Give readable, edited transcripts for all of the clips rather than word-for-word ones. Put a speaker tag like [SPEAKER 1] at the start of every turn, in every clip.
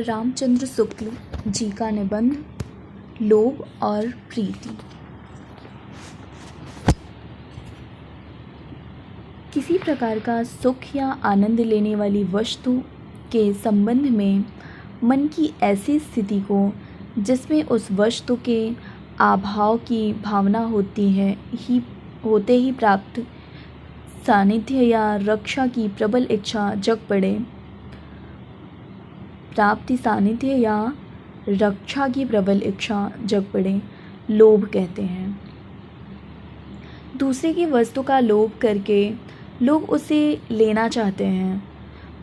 [SPEAKER 1] रामचंद्र शुक्ल जी का निबंध लोभ और प्रीति। किसी प्रकार का सुख या आनंद लेने वाली वस्तु के संबंध में मन की ऐसी स्थिति को जिसमें उस वस्तु के अभाव की भावना होते ही प्राप्त सानिध्य या रक्षा की प्रबल इच्छा जग पड़े, प्राप्ति सानिध्य या रक्षा की प्रबल इच्छा जग पड़े, लोभ कहते हैं। दूसरे की वस्तु का लोभ करके लोग उसे लेना चाहते हैं।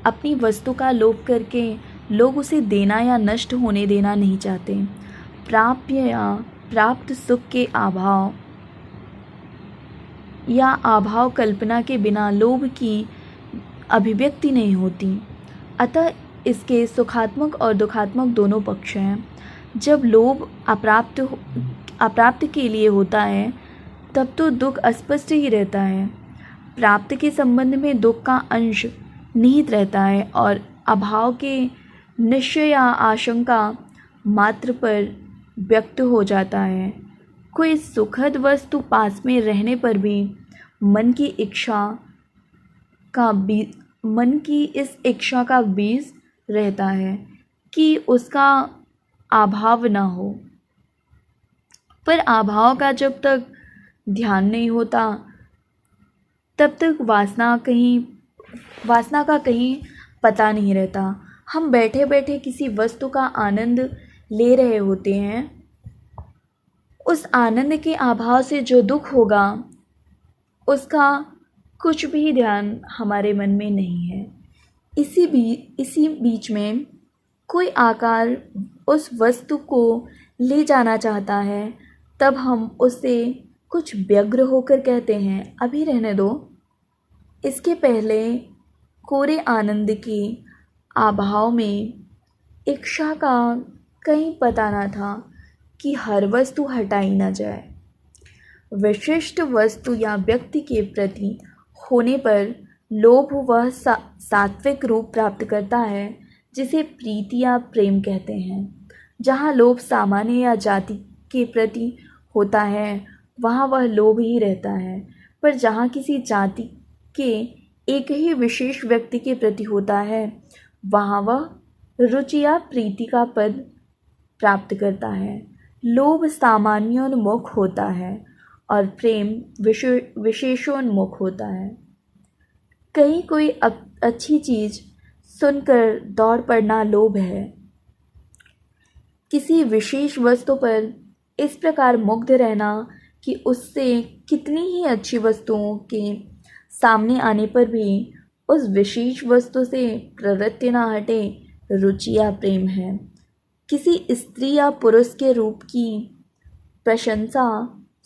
[SPEAKER 1] अपनी वस्तु का लोभ करके लोग उसे देना या नष्ट होने देना नहीं चाहते। प्राप्य या प्राप्त सुख के अभाव या अभाव कल्पना के बिना लोभ की अभिव्यक्ति नहीं होती। अतः इसके सुखात्मक और दुखात्मक दोनों पक्ष हैं। जब लोभ अप्राप्त के लिए होता है तब तो दुख अस्पष्ट ही रहता है। प्राप्त के संबंध में दुख का अंश निहित रहता है और अभाव के निश्चय या आशंका मात्र पर व्यक्त हो जाता है। कोई सुखद वस्तु पास में रहने पर भी मन की इस इच्छा का बीज रहता है कि उसका अभाव न हो। पर अभाव का जब तक ध्यान नहीं होता तब तक वासना का कहीं पता नहीं रहता। हम बैठे बैठे किसी वस्तु का आनंद ले रहे होते हैं, उस आनंद के अभाव से जो दुख होगा उसका कुछ भी ध्यान हमारे मन में नहीं है। इसी बीच में कोई आकार उस वस्तु को ले जाना चाहता है, तब हम उससे कुछ व्यग्र होकर कहते हैं, अभी रहने दो। इसके पहले कोरे आनंद के अभाव में इच्छा का कहीं पता न था कि हर वस्तु हटाई न जाए। विशिष्ट वस्तु या व्यक्ति के प्रति होने पर लोभ वह सात्विक रूप प्राप्त करता है जिसे प्रीति या प्रेम कहते हैं। जहाँ लोभ सामान्य या जाति के प्रति होता है वहाँ वह लोभ ही रहता है, पर जहाँ किसी जाति के एक ही विशेष व्यक्ति के प्रति होता है वहाँ वह रुचि या प्रीति का पद प्राप्त करता है। लोभ सामान्योन्मुख होता है और प्रेम विशेषोन्मुख होता है। कहीं कोई अच्छी चीज़ सुनकर दौड़ पड़ना लोभ है। किसी विशेष वस्तु पर इस प्रकार मुग्ध रहना कि उससे कितनी ही अच्छी वस्तुओं के सामने आने पर भी उस विशेष वस्तु से प्रवृत्ति ना हटे, रुचि या प्रेम है। किसी स्त्री या पुरुष के रूप की प्रशंसा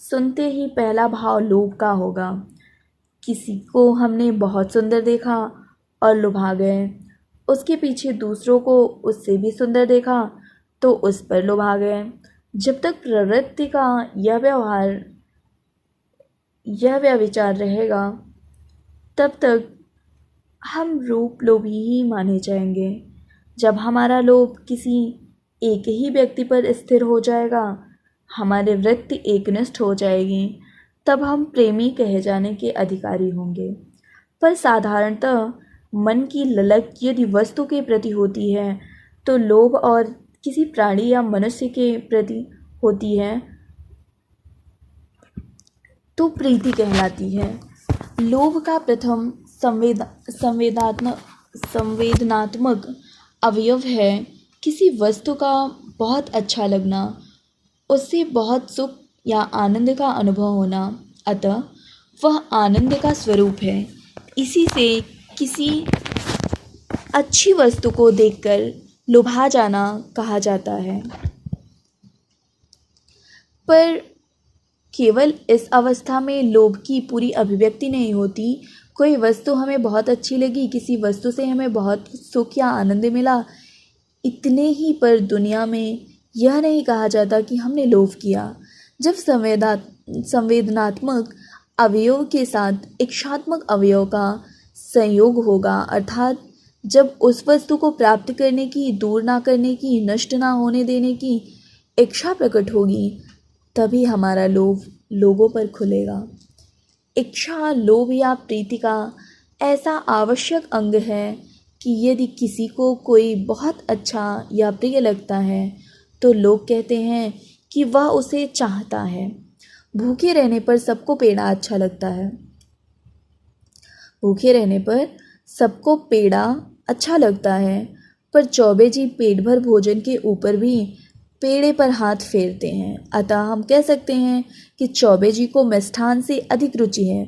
[SPEAKER 1] सुनते ही पहला भाव लोभ का होगा। किसी को हमने बहुत सुंदर देखा और लुभा गए, उसके पीछे दूसरों को उससे भी सुंदर देखा तो उस पर लुभा गए। जब तक प्रवृत्ति का यह व्यभिचार रहेगा तब तक हम रूप लोभी ही माने जाएंगे। जब हमारा लोभ किसी एक ही व्यक्ति पर स्थिर हो जाएगा, हमारी वृत्ति एकनिष्ठ हो जाएगी, तब हम प्रेमी कहे जाने के अधिकारी होंगे। पर साधारणतः मन की ललक यदि वस्तु के प्रति होती है तो लोभ और किसी प्राणी या मनुष्य के प्रति होती है तो प्रीति कहलाती है। लोभ का प्रथम संवेदनात्मक अवयव है किसी वस्तु का बहुत अच्छा लगना, उससे बहुत सुख या आनंद का अनुभव होना। अतः वह आनंद का स्वरूप है। इसी से किसी अच्छी वस्तु को देखकर लुभा जाना कहा जाता है। पर केवल इस अवस्था में लोभ की पूरी अभिव्यक्ति नहीं होती। कोई वस्तु हमें बहुत अच्छी लगी, किसी वस्तु से हमें बहुत सुख या आनंद मिला, इतने ही पर दुनिया में यह नहीं कहा जाता कि हमने लोभ किया। जब संवेदनात्मक अवयव के साथ इच्छात्मक अवयव का संयोग होगा, अर्थात जब उस वस्तु को प्राप्त करने की, दूर ना करने की, नष्ट ना होने देने की इच्छा प्रकट होगी, तभी हमारा लोभ लोगों पर खुलेगा। इच्छा, लोभ या प्रीति का ऐसा आवश्यक अंग है कि यदि किसी को कोई बहुत अच्छा या प्रिय लगता है तो लोग कहते हैं कि वह उसे चाहता है। भूखे रहने पर सबको पेड़ा अच्छा लगता है। भूखे रहने पर सबको पेड़ा अच्छा लगता है, पर चौबे जी पेट भर भोजन के ऊपर भी पेड़े पर हाथ फेरते हैं। अतः हम कह सकते हैं कि चौबे जी को मिष्ठान से अधिक रुचि है।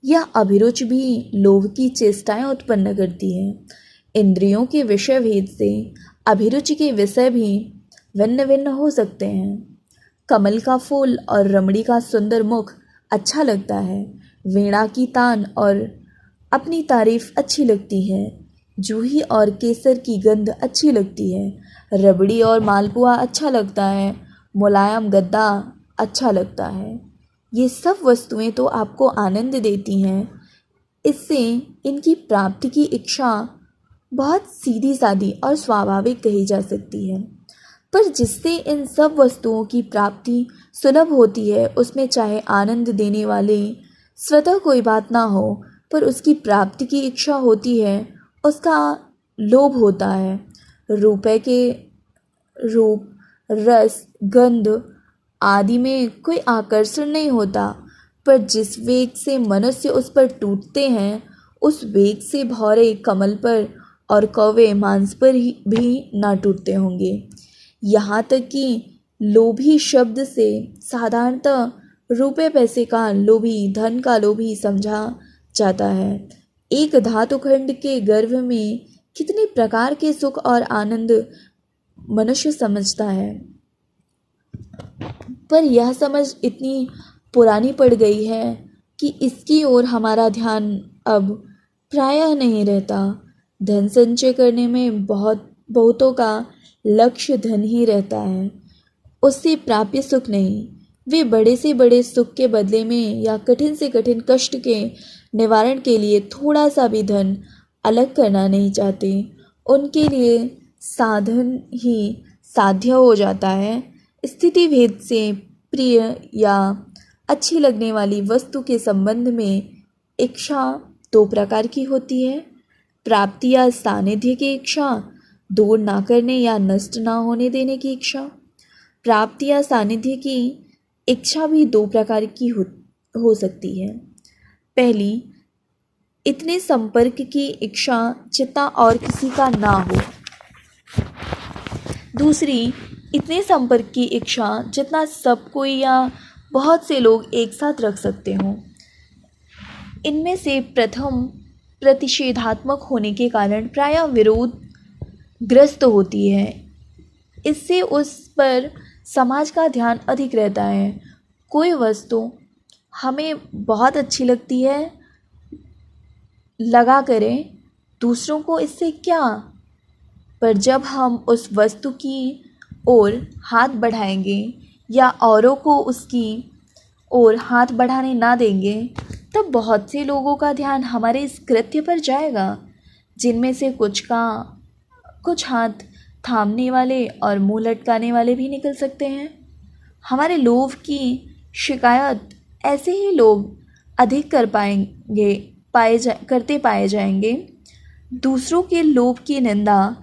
[SPEAKER 1] यह अभिरुचि भी लोभ की चेष्टाएं उत्पन्न करती है। इंद्रियों के विषय भेद से अभिरुचि के विषय भी भिन्न भिन्न हो सकते हैं। कमल का फूल और रमणी का सुंदर मुख अच्छा लगता है। वीणा की तान और अपनी तारीफ अच्छी लगती है। जूही और केसर की गंध अच्छी लगती है। रबड़ी और मालपुआ अच्छा लगता है। मुलायम गद्दा अच्छा लगता है। ये सब वस्तुएं तो आपको आनंद देती हैं। इससे इनकी प्राप्ति की इच्छा बहुत सीधी सादी और स्वाभाविक कही जा सकती है। पर जिससे इन सब वस्तुओं की प्राप्ति सुलभ होती है, उसमें चाहे आनंद देने वाले स्वतः कोई बात ना हो, पर उसकी प्राप्ति की इच्छा होती है, उसका लोभ होता है। रुपए के रूप, रस, गंध आदि में कोई आकर्षण नहीं होता, पर जिस वेग से मनुष्य उस पर टूटते हैं, उस वेग से भौरे कमल पर और कौवे मांस पर ही भी ना टूटते होंगे। यहाँ तक कि लोभी शब्द से साधारणतः रुपए पैसे का लोभी, धन का लोभी समझा जाता है। एक धातुखंड के गर्भ में कितने प्रकार के सुख और आनंद मनुष्य समझता है, पर यह समझ इतनी पुरानी पड़ गई है कि इसकी ओर हमारा ध्यान अब प्रायः नहीं रहता। धन संचय करने में बहुतों का लक्ष्य धन ही रहता है, उससे प्राप्य सुख नहीं। वे बड़े से बड़े सुख के बदले में या कठिन से कठिन कष्ट के निवारण के लिए थोड़ा सा भी धन अलग करना नहीं चाहते। उनके लिए साधन ही साध्य हो जाता है। स्थिति भेद से प्रिय या अच्छी लगने वाली वस्तु के संबंध में इच्छा दो प्रकार की होती है। प्राप्ति या सानिध्य की इच्छा, दूर ना करने या नष्ट ना होने देने की इच्छा। प्राप्ति या सानिध्य की इच्छा भी दो प्रकार की हो सकती है। पहली, इतने संपर्क की इच्छा जितना और किसी का ना हो। दूसरी, इतने संपर्क की इच्छा जितना सब कोई या बहुत से लोग एक साथ रख सकते हों। इनमें से प्रथम प्रतिषेधात्मक होने के कारण प्रायः विरोध ग्रस्त होती है। इससे उस पर समाज का ध्यान अधिक रहता है। कोई वस्तु हमें बहुत अच्छी लगती है, लगा करें दूसरों को इससे क्या, पर जब हम उस वस्तु की ओर हाथ बढ़ाएंगे या औरों को उसकी ओर हाथ बढ़ाने ना देंगे, तब बहुत से लोगों का ध्यान हमारे इस कृत्य पर जाएगा, जिनमें से कुछ हाथ थामने वाले और मुंह लटकाने वाले भी निकल सकते हैं। हमारे लोभ की शिकायत ऐसे ही लोग अधिक करते पाए जाएंगे। दूसरों के लोभ की निंदा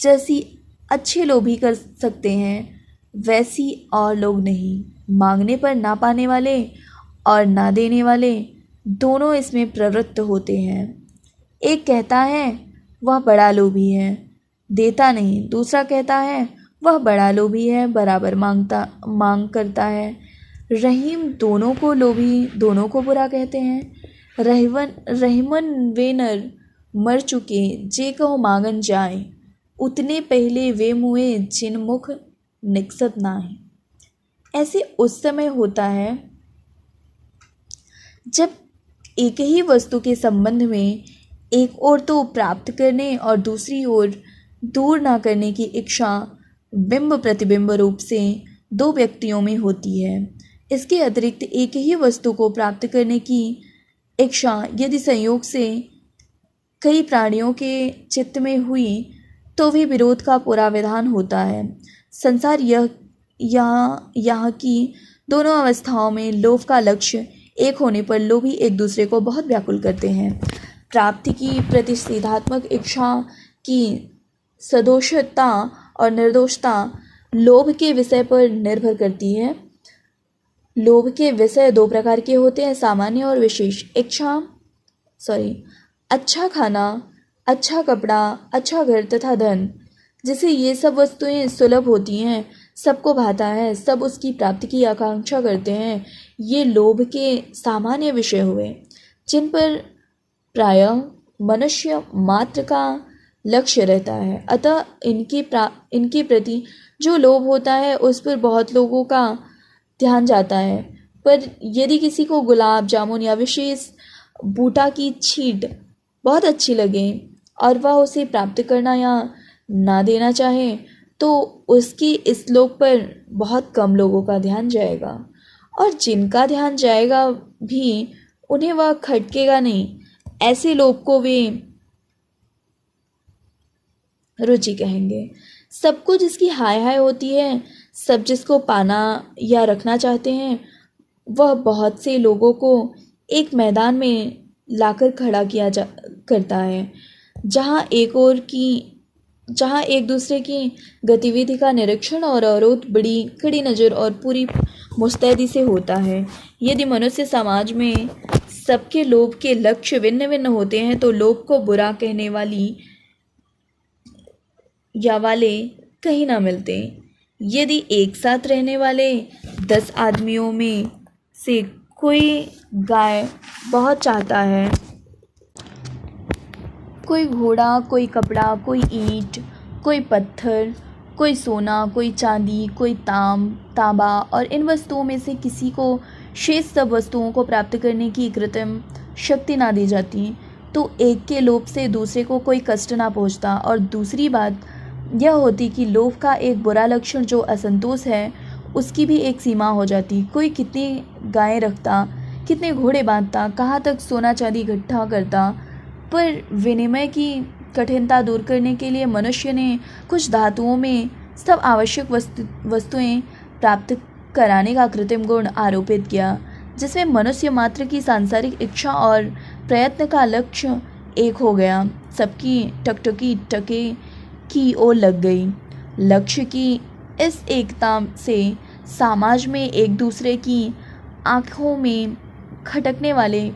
[SPEAKER 1] जैसी अच्छे लोग भी कर सकते हैं, वैसी और लोग नहीं। मांगने पर ना पाने वाले और ना देने वाले दोनों इसमें प्रवृत्त होते हैं। एक कहता है वह बड़ा लोभी है, देता नहीं। दूसरा कहता है वह बड़ा लोभी है, बराबर मांग करता है। रहीम दोनों को लोभी, दोनों को बुरा कहते हैं। रहीमन वे नर मर चुके जे कहो मांगन जाए, उतने पहले वे मुए जिन मुख निकसत नाहि। ऐसे उस समय होता है जब एक ही वस्तु के संबंध में एक ओर तो प्राप्त करने और दूसरी ओर दूर ना करने की इच्छा बिंब प्रतिबिंब रूप से दो व्यक्तियों में होती है। इसके अतिरिक्त एक ही वस्तु को प्राप्त करने की इच्छा यदि संयोग से कई प्राणियों के चित्त में हुई तो भी विरोध का पूरा विधान होता है। संसार यहाँ की दोनों अवस्थाओं में लोभ का लक्ष्य एक होने पर लोभी एक दूसरे को बहुत व्याकुल करते हैं। प्राप्ति की प्रतिषेधात्मक इच्छा की सदोषता और निर्दोषता लोभ के विषय पर निर्भर करती है। लोभ के विषय दो प्रकार के होते हैं, सामान्य और विशेष। अच्छा खाना, अच्छा कपड़ा, अच्छा घर तथा धन, जिसे ये सब वस्तुएं सुलभ होती हैं, सबको भाता है, सब उसकी प्राप्ति की आकांक्षा करते हैं, ये लोभ के सामान्य विषय हुए, जिन पर प्रायः मनुष्य मात्र का लक्ष्य रहता है। अतः इनके प्रति जो लोभ होता है उस पर बहुत लोगों का ध्यान जाता है। पर यदि किसी को गुलाब जामुन या विशेष बूटा की छींट बहुत अच्छी लगे और वह उसे प्राप्त करना या ना देना चाहे, तो उसकी इस लोक पर बहुत कम लोगों का ध्यान जाएगा, और जिनका ध्यान जाएगा भी उन्हें वह खटकेगा नहीं। ऐसे लोग को वे रुचि कहेंगे। सबको जिसकी हाय हाय होती है, सब जिसको पाना या रखना चाहते हैं, वह बहुत से लोगों को एक मैदान में लाकर खड़ा किया करता है, जहाँ एक दूसरे की गतिविधि का निरीक्षण और अवरोध बड़ी कड़ी नज़र और पूरी मुस्तैदी से होता है। यदि मनुष्य समाज में सबके लोभ के लक्ष्य भिन्न भिन्न होते हैं, तो लोभ को बुरा कहने वाले कहीं ना मिलते। यदि एक साथ रहने वाले 10 आदमियों में से कोई गाय बहुत चाहता है, कोई घोड़ा, कोई कपड़ा, कोई ईंट, कोई पत्थर, कोई सोना, कोई चांदी, कोई तांबा, और इन वस्तुओं में से किसी को शेष सब वस्तुओं को प्राप्त करने की कृत्रिम शक्ति ना दी जाती, तो एक के लोभ से दूसरे को कोई कष्ट ना पहुंचता। और दूसरी बात यह होती कि लोभ का एक बुरा लक्षण जो असंतोष है, उसकी भी एक सीमा हो जाती। कोई कितनी गायें रखता, कितने घोड़े बांधता, कहाँ तक सोना चांदी इकट्ठा करता, पर विनिमय की कठिनता दूर करने के लिए मनुष्य ने कुछ धातुओं में सब आवश्यक वस्तुएं प्राप्त कराने का कृत्रिम गुण आरोपित किया, जिसमें मनुष्य मात्र की सांसारिक इच्छा और प्रयत्न का लक्ष्य एक हो गया। सबकी टकटकी टके की ओर लग गई। लक्ष्य की इस एकता से समाज में एक दूसरे की आँखों में खटकने वाले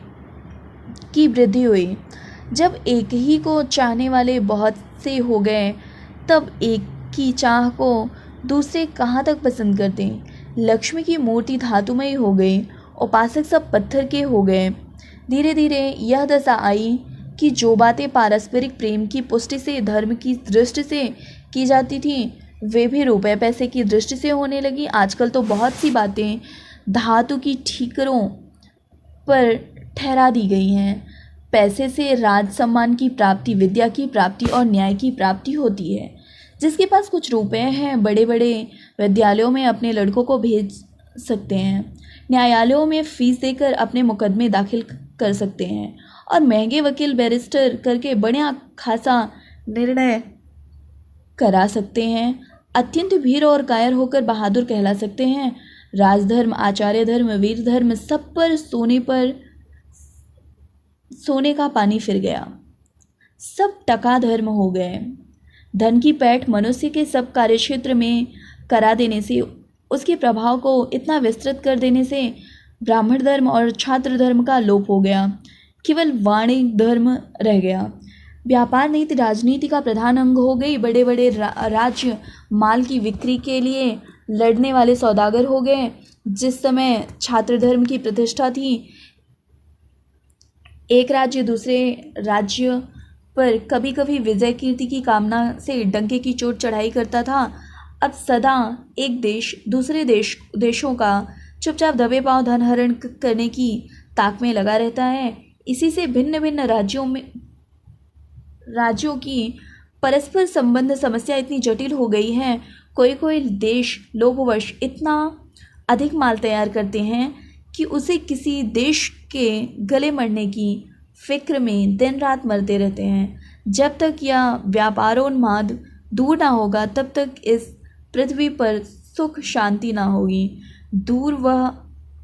[SPEAKER 1] की वृद्धि हुई। जब एक ही को चाहने वाले बहुत से हो गए, तब एक की चाह को दूसरे कहाँ तक पसंद करते। लक्ष्मी की मूर्ति धातुमयी हो गई, उपासक सब पत्थर के हो गए। धीरे धीरे यह दशा आई कि जो बातें पारस्परिक प्रेम की पुष्टि से, धर्म की दृष्टि से की जाती थी, वे भी रुपए पैसे की दृष्टि से होने लगी। आजकल तो बहुत सी बातें धातु की ठीकरों पर ठहरा दी गई हैं। पैसे से राज सम्मान की प्राप्ति, विद्या की प्राप्ति और न्याय की प्राप्ति होती है। जिसके पास कुछ रुपए हैं, बड़े बड़े विद्यालयों में अपने लड़कों को भेज सकते हैं, न्यायालयों में फीस देकर अपने मुकदमे दाखिल कर सकते हैं, और महंगे वकील बैरिस्टर करके बड़ा खासा निर्णय करा सकते हैं। अत्यंत भीर और कायर होकर बहादुर कहला सकते हैं। राजधर्म, आचार्य धर्म, वीर धर्म, सब पर सोने का पानी फिर गया। सब टका धर्म हो गए। धन की पैठ मनुष्य के सब कार्यक्षेत्र में करा देने से, उसके प्रभाव को इतना विस्तृत कर देने से ब्राह्मण धर्म और छात्र धर्म का लोप हो गया। केवल वाणिज्य धर्म रह गया। व्यापार नीति राजनीति का प्रधान अंग हो गई। बड़े बड़े राज्य माल की बिक्री के लिए लड़ने वाले सौदागर हो गए। जिस समय छात्र धर्म की प्रतिष्ठा थी, एक राज्य दूसरे राज्य पर कभी कभी विजय कीर्ति की कामना से डंके की चोट चढ़ाई करता था। अब सदा एक देश दूसरे देशों का चुपचाप दबे पांव धन हरण करने की ताक में लगा रहता है। इसी से भिन्न भिन्न राज्यों की परस्पर संबंध समस्या इतनी जटिल हो गई है। कोई कोई देश लोभवश इतना अधिक माल तैयार करते हैं कि उसे किसी देश के गले मरने की फिक्र में दिन रात मरते रहते हैं। जब तक यह व्यापारोन्माद दूर ना होगा तब तक इस पृथ्वी पर सुख शांति ना होगी। दूर वह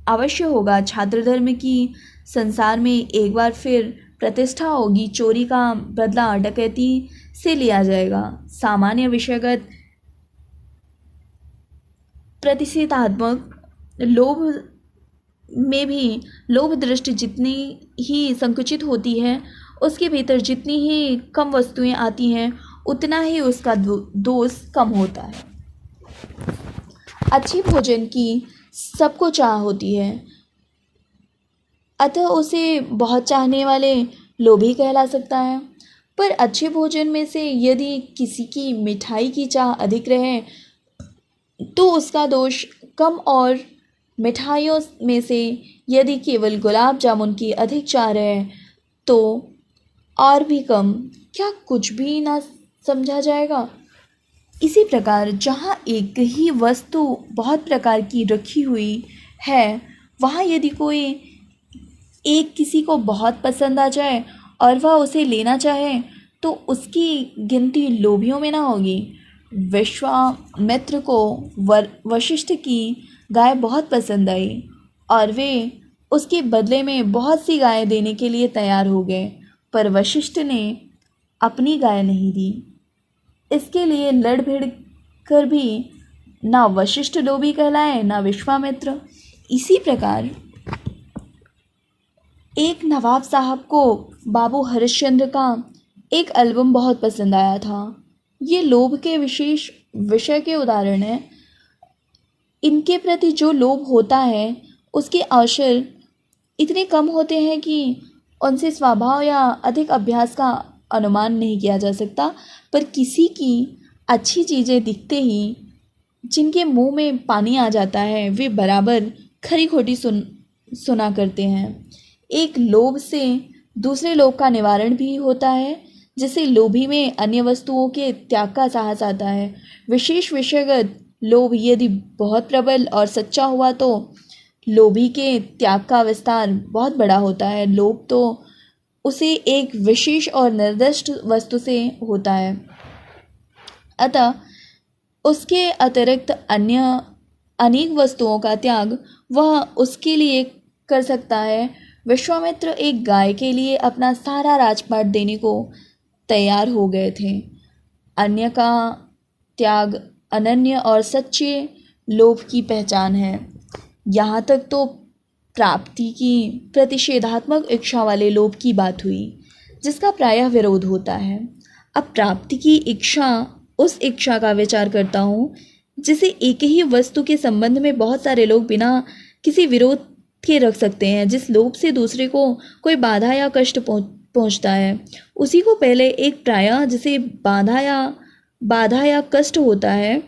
[SPEAKER 1] अवश्य होगा। छात्र धर्म की संसार में एक बार फिर प्रतिष्ठा होगी। चोरी का बदला डकैती से लिया जाएगा। सामान्य विषयगत प्रतिषेधात्मक लोभ में भी लोभ दृष्टि जितनी ही संकुचित होती है, उसके भीतर जितनी ही कम वस्तुएं आती हैं, उतना ही उसका दोष कम होता है। अच्छी भोजन की सबको चाह होती है, अतः उसे बहुत चाहने वाले लोभी कहला सकता है। पर अच्छे भोजन में से यदि किसी की मिठाई की चाह अधिक रहे तो उसका दोष कम, और मिठाइयों में से यदि केवल गुलाब जामुन की अधिक चाह रहे तो और भी कम। क्या कुछ भी ना समझा जाएगा? इसी प्रकार जहाँ एक ही वस्तु बहुत प्रकार की रखी हुई है, वहाँ यदि कोई एक किसी को बहुत पसंद आ जाए और वह उसे लेना चाहे तो उसकी गिनती लोभियों में ना होगी। विश्वामित्र को वशिष्ठ की गाय बहुत पसंद आई और वे उसके बदले में बहुत सी गायें देने के लिए तैयार हो गए, पर वशिष्ठ ने अपनी गाय नहीं दी। इसके लिए लड़ भिड़ कर भी ना वशिष्ठ लोभी कहलाए ना विश्वामित्र। इसी प्रकार एक नवाब साहब को बाबू हरिश्चंद्र का एक एल्बम बहुत पसंद आया था। ये लोभ के विशेष विषय के उदाहरण हैं। इनके प्रति जो लोभ होता है उसके अवसर इतने कम होते हैं कि उनसे स्वभाव या अधिक अभ्यास का अनुमान नहीं किया जा सकता। पर किसी की अच्छी चीज़ें दिखते ही जिनके मुंह में पानी आ जाता है, वे बराबर खरी खोटी सुना करते हैं। एक लोभ से दूसरे लोभ का निवारण भी होता है, जिससे लोभी में अन्य वस्तुओं के त्याग का साहस आता है। विशेष विषयगत लोभ यदि बहुत प्रबल और सच्चा हुआ तो लोभी के त्याग का विस्तार बहुत बड़ा होता है। लोभ तो उसे एक विशेष और निर्दिष्ट वस्तु से होता है, अतः उसके अतिरिक्त अन्य अनेक वस्तुओं का त्याग वह उसके लिए कर सकता है। विश्वामित्र एक गाय के लिए अपना सारा राजपाट देने को तैयार हो गए थे। अन्य का त्याग अनन्य और सच्चे लोभ की पहचान है। यहाँ तक तो प्राप्ति की प्रतिषेधात्मक इच्छा वाले लोभ की बात हुई, जिसका प्रायः विरोध होता है। अब प्राप्ति की इच्छा उस इच्छा का विचार करता हूँ जिसे एक ही वस्तु के संबंध में बहुत सारे लोग बिना किसी विरोध के रख सकते हैं। जिस लोभ से दूसरे को कोई बाधा या कष्ट पहुँचता है, उसी को पहले एक प्रायः जिसे बाधा या कष्ट होता है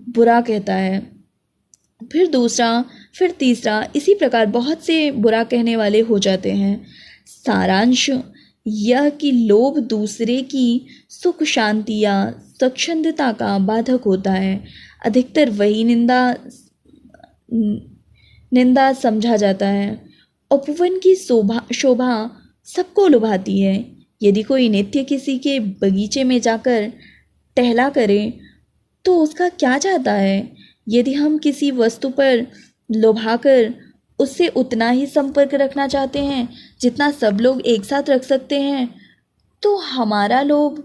[SPEAKER 1] बुरा कहता है, फिर दूसरा, फिर तीसरा, इसी प्रकार बहुत से बुरा कहने वाले हो जाते हैं। सारांश यह कि लोभ दूसरे की सुख शांति या स्वच्छंदता का बाधक होता है। अधिकतर वही निंदा समझा जाता है। उपवन की शोभा सबको लुभाती है। यदि कोई नित्य किसी के बगीचे में जाकर टहला करे तो उसका क्या जाता है? यदि हम किसी वस्तु पर लुभाकर उससे उतना ही संपर्क रखना चाहते हैं जितना सब लोग एक साथ रख सकते हैं, तो हमारा लोभ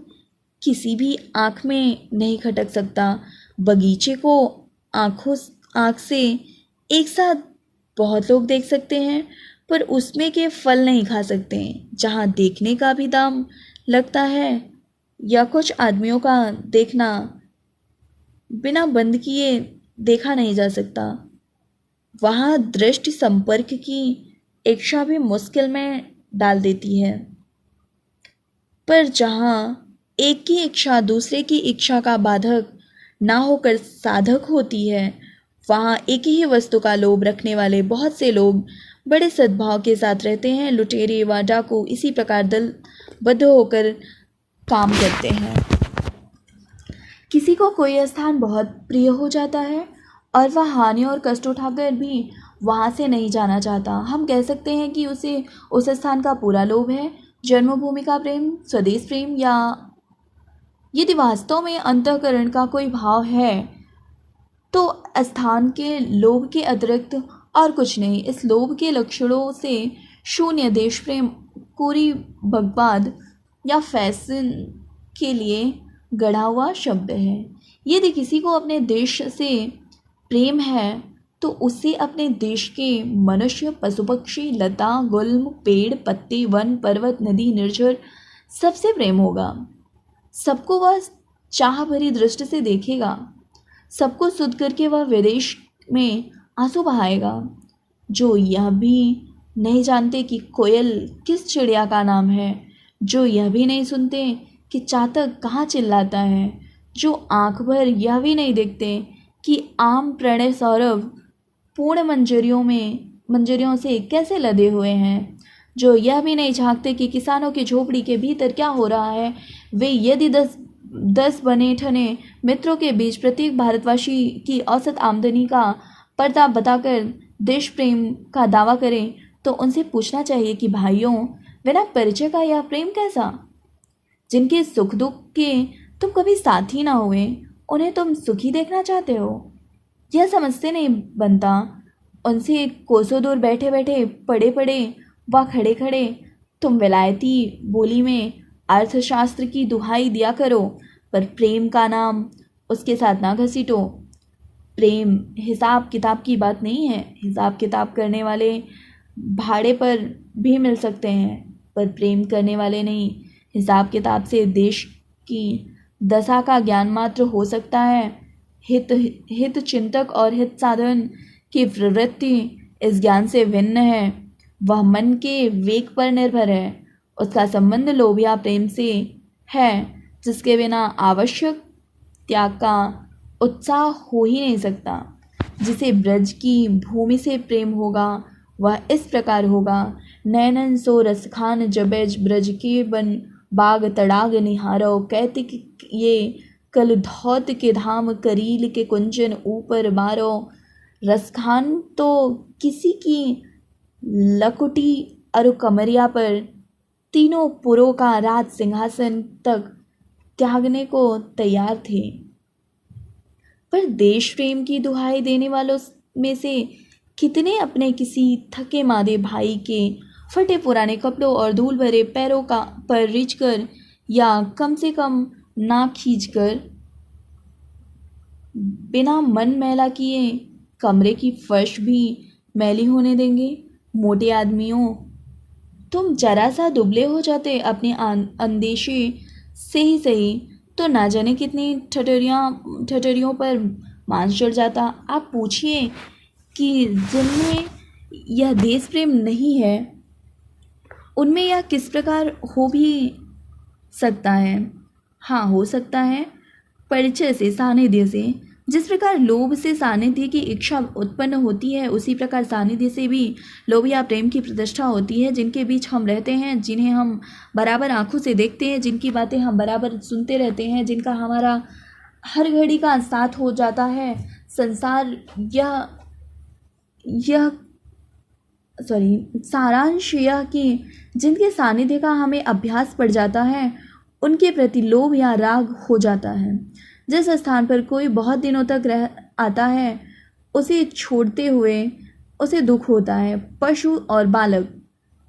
[SPEAKER 1] किसी भी आँख में नहीं खटक सकता। बगीचे को आँख से एक साथ बहुत लोग देख सकते हैं, पर उसमें के फल नहीं खा सकते हैं। जहाँ देखने का भी दाम लगता है या कुछ आदमियों का देखना बिना बंद किए देखा नहीं जा सकता, वहाँ दृष्टि संपर्क की इच्छा भी मुश्किल में डाल देती है। पर जहाँ एक की इच्छा दूसरे की इच्छा का बाधक ना होकर साधक होती है, वहाँ एक ही वस्तु का लोभ रखने वाले बहुत से लोग बड़े सद्भाव के साथ रहते हैं। लुटेरे व डाकू इसी प्रकार दलबद्ध होकर काम करते हैं। किसी को कोई स्थान बहुत प्रिय हो जाता है और वह हानि और कष्ट उठाकर भी वहाँ से नहीं जाना चाहता। हम कह सकते हैं कि उसे उस स्थान का पूरा लोभ है, जन्मभूमि का प्रेम, स्वदेश प्रेम, या यदि वास्तव में अंतःकरण का कोई भाव है तो स्थान के लोभ के अतिरिक्त और कुछ नहीं। इस लोभ के लक्षणों से शून्य देश प्रेम कोरी बकवाद या फैशन के लिए गढ़ा हुआ शब्द है। यदि किसी को अपने देश से प्रेम है तो उसे अपने देश के मनुष्य, पशु पक्षी, लता, गुल्म, पेड़, पत्ते, वन, पर्वत, नदी, निर्झर सबसे प्रेम होगा। सबको वह चाह भरी दृष्टि से देखेगा। सबको सुध करके वह विदेश में आंसू बहाएगा। जो यह भी नहीं जानते कि कोयल किस चिड़िया का नाम है, जो यह भी नहीं सुनते कि चातक कहाँ चिल्लाता है, जो आंख भर यह भी नहीं देखते कि आम प्रणय सौरभ पूर्ण मंजरियों से कैसे लदे हुए हैं, जो यह भी नहीं झांकते कि किसानों की झोपड़ी के भीतर क्या हो रहा है। वे यदि 10 बने ठने मित्रों के बीच प्रत्येक भारतवासी की औसत आमदनी का पर्दा बताकर देश प्रेम का दावा करें तो उनसे पूछना चाहिए कि भाइयों, बिना परिचय का यह प्रेम कैसा? जिनके सुख दुख के तुम कभी साथी ना हुए, उन्हें तुम सुखी देखना चाहते हो? यह समझते नहीं बनता। उनसे कोसों दूर बैठे बैठे, पड़े पड़े व खड़े खड़े तुम विलायती बोली में अर्थशास्त्र की दुहाई दिया करो, पर प्रेम का नाम उसके साथ ना घसीटो। प्रेम हिसाब किताब की बात नहीं है। हिसाब किताब करने वाले भाड़े पर भी मिल सकते हैं, पर प्रेम करने वाले नहीं। हिसाब किताब से देश की दशा का ज्ञान मात्र हो सकता है। हित चिंतक और हित साधन की प्रवृत्ति इस ज्ञान से भिन्न है। वह मन के वेग पर निर्भर है। उसका संबंध लोभ या प्रेम से है, जिसके बिना आवश्यक त्याग का उत्साह हो ही नहीं सकता। जिसे ब्रज की भूमि से प्रेम होगा वह इस प्रकार होगा। नैनन सो रसखान जबेज ब्रज के बन बाग तड़ाग निहारो, कहते ये कल धौत के धाम करील के कुंजन ऊपर मारो। रसखान तो किसी की लकुटी और कमरिया पर तीनों पुरों का राज सिंहासन तक त्यागने को तैयार थे, पर देश प्रेम की दुहाई देने वालों में से कितने अपने किसी थके मादे भाई के फटे पुराने कपड़ों और धूल भरे पैरों का पर रिझ कर या कम से कम ना खींच कर बिना मन मैला किए कमरे की फर्श भी मैली होने देंगे? मोटे आदमियों, तुम जरा सा दुबले हो जाते अपने अंदेशे से ही सही तो ना जाने कितनी ठटरियों पर मांस चढ़ जाता। आप पूछिए कि जिनमें यह देश प्रेम नहीं है उनमें यह किस प्रकार हो भी सकता है? हाँ, हो सकता है परिचय से, सानिध्य से। जिस प्रकार लोभ से सानिध्य की इच्छा उत्पन्न होती है, उसी प्रकार सानिध्य से भी लोभ या प्रेम की प्रतिष्ठा होती है। जिनके बीच हम रहते हैं, जिन्हें हम बराबर आंखों से देखते हैं, जिनकी बातें हम बराबर सुनते रहते हैं, जिनका हमारा हर घड़ी का साथ हो जाता है, संसार सारांश यह कि जिनके सानिध्य का हमें अभ्यास पड़ जाता है, उनके प्रति लोभ या राग हो जाता है। जिस स्थान पर कोई बहुत दिनों तक रह आता है, उसे छोड़ते हुए उसे दुख होता है। पशु और बालक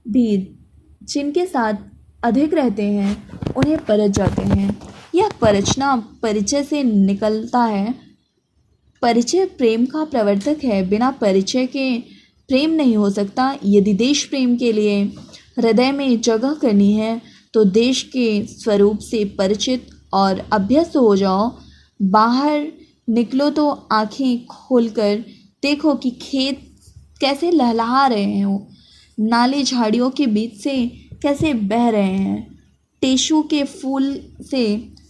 [SPEAKER 1] भी जिनके साथ अधिक रहते हैं, उन्हें परच जाते हैं। यह परचना परिचय से निकलता है। परिचय प्रेम का प्रवर्तक है। बिना परिचय के प्रेम नहीं हो सकता। यदि देश प्रेम के लिए हृदय में जगह करनी है तो देश के स्वरूप से परिचित और अभ्यस्त हो जाओ। बाहर निकलो तो आंखें खोलकर देखो कि खेत कैसे लहलहा रहे हो, नाले झाड़ियों के बीच से कैसे बह रहे हैं, टेशु के फूल से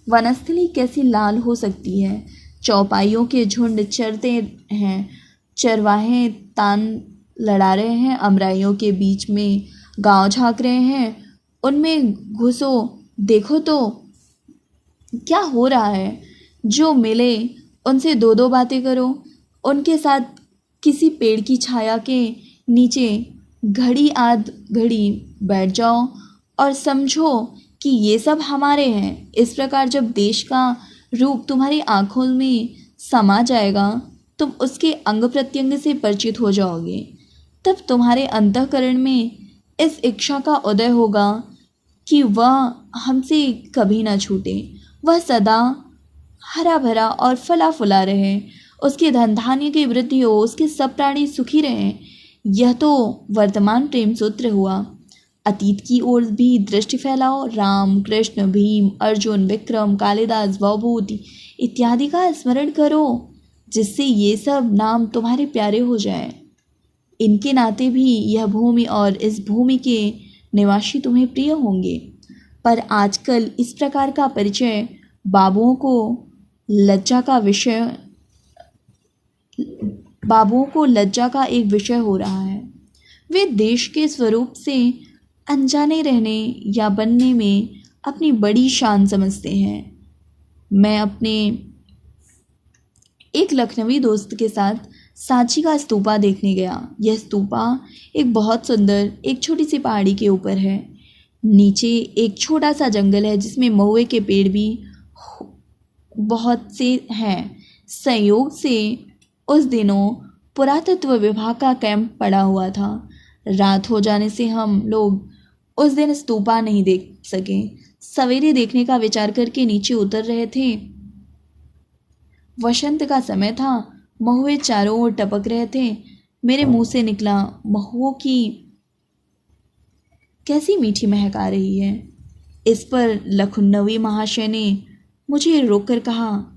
[SPEAKER 1] वनस्थली कैसी लाल हो सकती है, चौपाइयों के झुंड चरते हैं, चरवाहे तान लड़ा रहे हैं, अमराइयों के बीच में गांव झांक रहे हैं, उनमें घुसो देखो तो क्या हो रहा है। जो मिले उनसे दो दो बातें करो, उनके साथ किसी पेड़ की छाया के नीचे घड़ी आध घड़ी बैठ जाओ और समझो कि ये सब हमारे हैं। इस प्रकार जब देश का रूप तुम्हारी आंखों में समा जाएगा, तुम उसके अंग प्रत्यंग से परिचित हो जाओगे। तब तुम्हारे अंतःकरण में इस इच्छा का उदय होगा कि वह हमसे कभी ना छूटे, वह सदा हरा भरा और फला फुला रहे, उसके धन धान्य की वृद्धि हो, उसके सब प्राणी सुखी रहें। यह तो वर्तमान प्रेम सूत्र हुआ। अतीत की ओर भी दृष्टि फैलाओ। राम, कृष्ण, भीम, अर्जुन, विक्रम, कालिदास, भवभूति इत्यादि का स्मरण करो, जिससे ये सब नाम तुम्हारे प्यारे हो जाएं। इनके नाते भी यह भूमि और इस भूमि के निवासी तुम्हें प्रिय होंगे। पर आजकल इस प्रकार का परिचय बाबुओं को लज्जा का एक विषय हो रहा है। वे देश के स्वरूप से अनजाने रहने या बनने में अपनी बड़ी शान समझते हैं। मैं अपने एक लखनवी दोस्त के साथ सांची का स्तूपा देखने गया। यह स्तूपा एक बहुत सुंदर एक छोटी सी पहाड़ी के ऊपर है। नीचे एक छोटा सा जंगल है जिसमें महुए के पेड़ भी बहुत से हैं। संयोग से उस दिनों पुरातत्व विभाग का कैंप पड़ा हुआ था। रात हो जाने से हम लोग उस दिन स्तूपा नहीं देख सके। सवेरे देखने का विचार करके नीचे उतर रहे थे। वसंत का समय था। महुए चारों ओर टपक रहे थे। मेरे मुंह से निकला, महुओं की कैसी मीठी महक आ रही है। इस पर लखनवी महाशय ने मुझे रोककर कहा,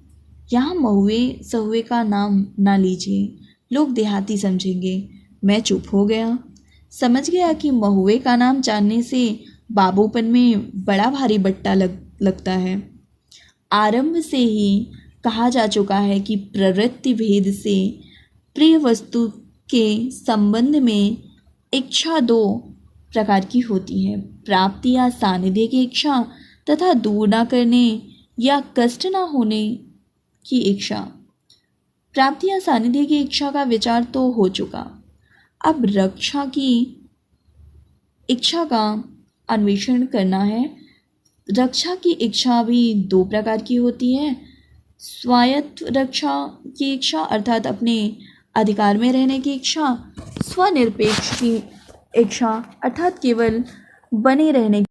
[SPEAKER 1] यहाँ महुए सहुए का नाम ना लीजिए, लोग देहाती समझेंगे। मैं चुप हो गया। समझ गया कि महुए का नाम जानने से बाबूपन में बड़ा भारी बट्टा लगता है। आरंभ से ही कहा जा चुका है कि प्रवृत्ति भेद से प्रिय वस्तु के संबंध में इच्छा दो प्रकार की होती है, प्राप्ति या सानिध्य की इच्छा तथा दूर ना करने या कष्ट ना होने की इच्छा। प्राप्ति या सानिध्य की इच्छा का विचार तो हो चुका। अब रक्षा की इच्छा का अन्वेषण करना है। रक्षा की इच्छा भी दो प्रकार की होती है। स्वायत्त रक्षा की इच्छा अर्थात अपने अधिकार में रहने की इच्छा, स्वनिरपेक्ष की इच्छा अर्थात केवल बने रहने